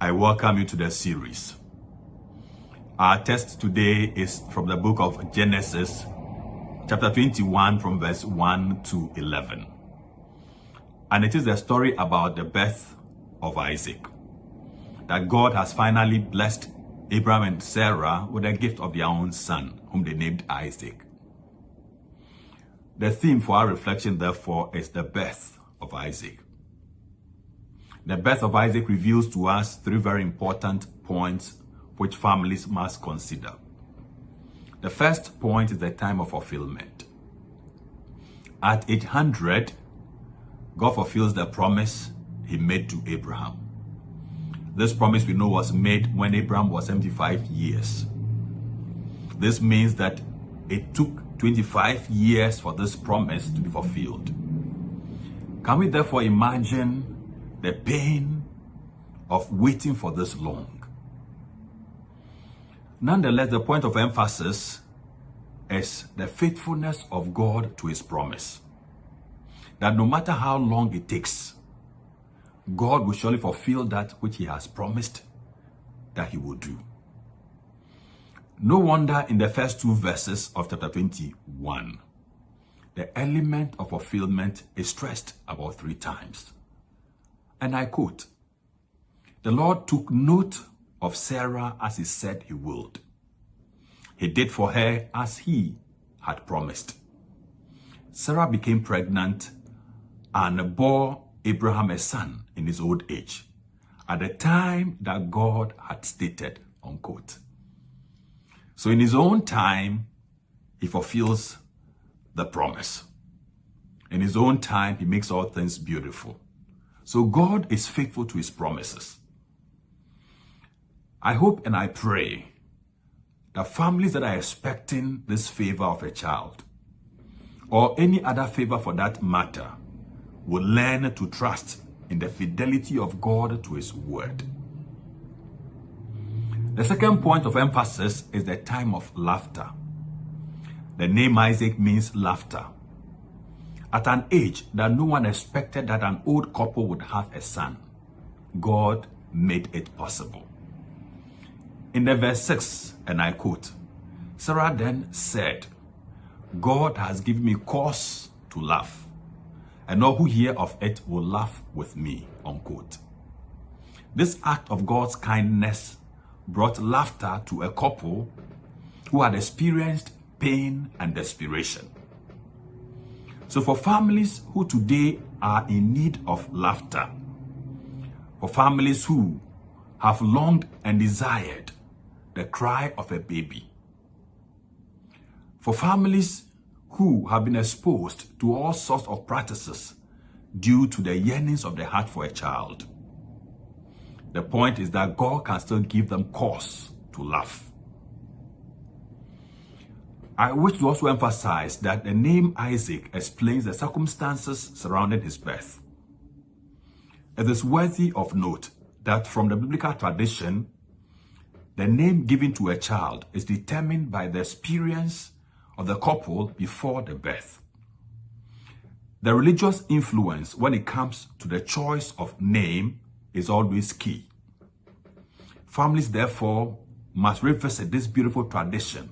I welcome you to the series. Our text today is from the book of Genesis, chapter 21, from verse 1 to 11. And it is the story about the birth of Isaac. That God has finally blessed Abraham and Sarah with a gift of their own son, whom they named Isaac. The theme for our reflection, therefore, is the birth of Isaac. The birth of Isaac reveals to us three very important points which families must consider. The first point is the time of fulfillment. At age 100, God fulfills the promise he made to Abraham. This promise we know was made when Abraham was 75 years. This means that it took 25 years for this promise to be fulfilled. Can we therefore imagine the pain of waiting for this long? Nonetheless, the point of emphasis is the faithfulness of God to his promise. That no matter how long it takes, God will surely fulfill that which he has promised that he will do. No wonder in the first two verses of chapter 21, the element of fulfillment is stressed about 3 times. And I quote, "The Lord took note of Sarah as he said he would. He did for her as he had promised." Sarah became pregnant and bore Abraham a son in his old age, at the time that God had stated, unquote. So in his own time, he fulfills the promise. In his own time, he makes all things beautiful. So God is faithful to his promises. I hope and I pray that families that are expecting this favor of a child, or any other favor for that matter, will learn to trust in the fidelity of God to his word. The second point of emphasis is the time of laughter. The name Isaac means laughter. At an age that no one expected that an old couple would have a son, God made it possible. In the verse 6, and I quote, "Sarah then said, 'God has given me cause to laugh, and all who hear of it will laugh with me,' unquote. This act of God's kindness brought laughter to a couple who had experienced pain and desperation. So for families who today are in need of laughter, for families who have longed and desired the cry of a baby, for families who have been exposed to all sorts of practices due to the yearnings of the heart for a child, the point is that God can still give them cause to laugh. I wish to also emphasize that the name Isaac explains the circumstances surrounding his birth. It is worthy of note that from the biblical tradition, the name given to a child is determined by the experience of the couple before the birth. The religious influence when it comes to the choice of name is always key. Families, therefore, must revisit this beautiful tradition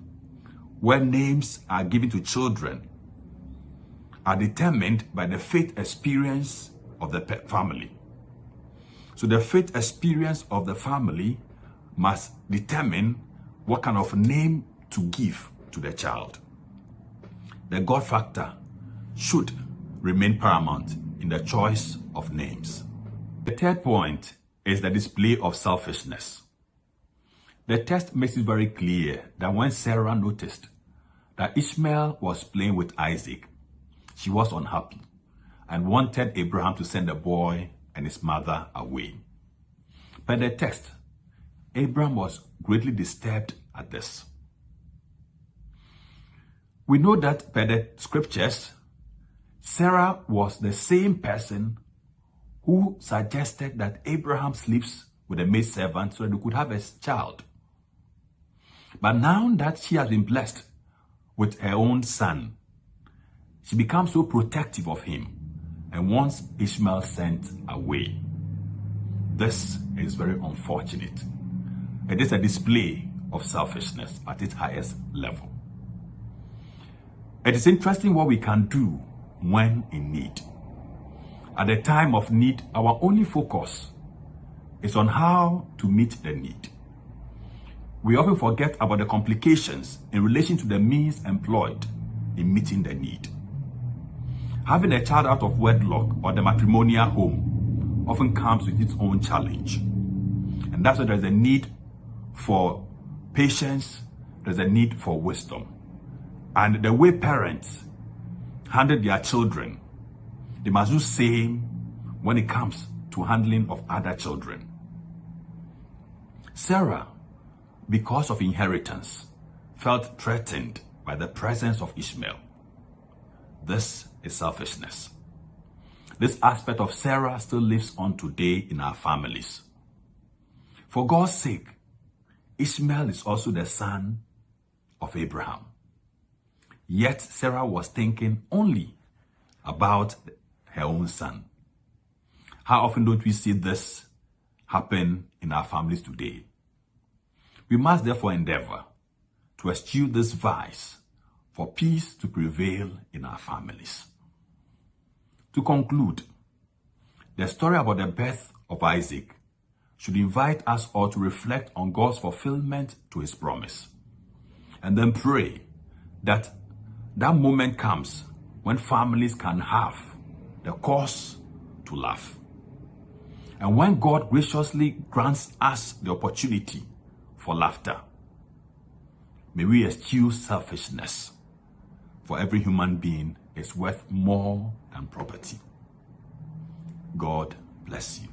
where names are given to children are determined by the faith experience of the family. So the faith experience of the family must determine what kind of name to give to the child. The God factor should remain paramount in the choice of names. The third point is the display of selfishness. The text makes it very clear that when Sarah noticed that Ishmael was playing with Isaac, she was unhappy and wanted Abraham to send the boy and his mother away. Per the text, Abraham was greatly disturbed at this. We know that per the scriptures, Sarah was the same person who suggested that Abraham sleeps with a maidservant so that they could have a child. But now that she has been blessed with her own son, she becomes so protective of him and wants Ishmael sent away. This is very unfortunate. It is a display of selfishness at its highest level. It is interesting what we can do when in need. At the time of need, our only focus is on how to meet the need. We often forget about the complications in relation to the means employed in meeting the need. Having a child out of wedlock or the matrimonial home often comes with its own challenge. And that's why there's a need for patience, there's a need for wisdom. And the way parents handle their children, they must do the same when it comes to handling of other children. Sarah, because of inheritance, felt threatened by the presence of Ishmael. This is selfishness. This aspect of Sarah still lives on today in our families. For God's sake, Ishmael is also the son of Abraham. Yet Sarah was thinking only about her own son. How often don't we see this happen in our families today? We must therefore endeavor to eschew this vice for peace to prevail in our families. To conclude, the story about the birth of Isaac should invite us all to reflect on God's fulfillment to his promise, and then pray that that moment comes when families can have the cause to laugh. And when God graciously grants us the opportunity for laughter, may we eschew selfishness, for every human being is worth more than property. God bless you.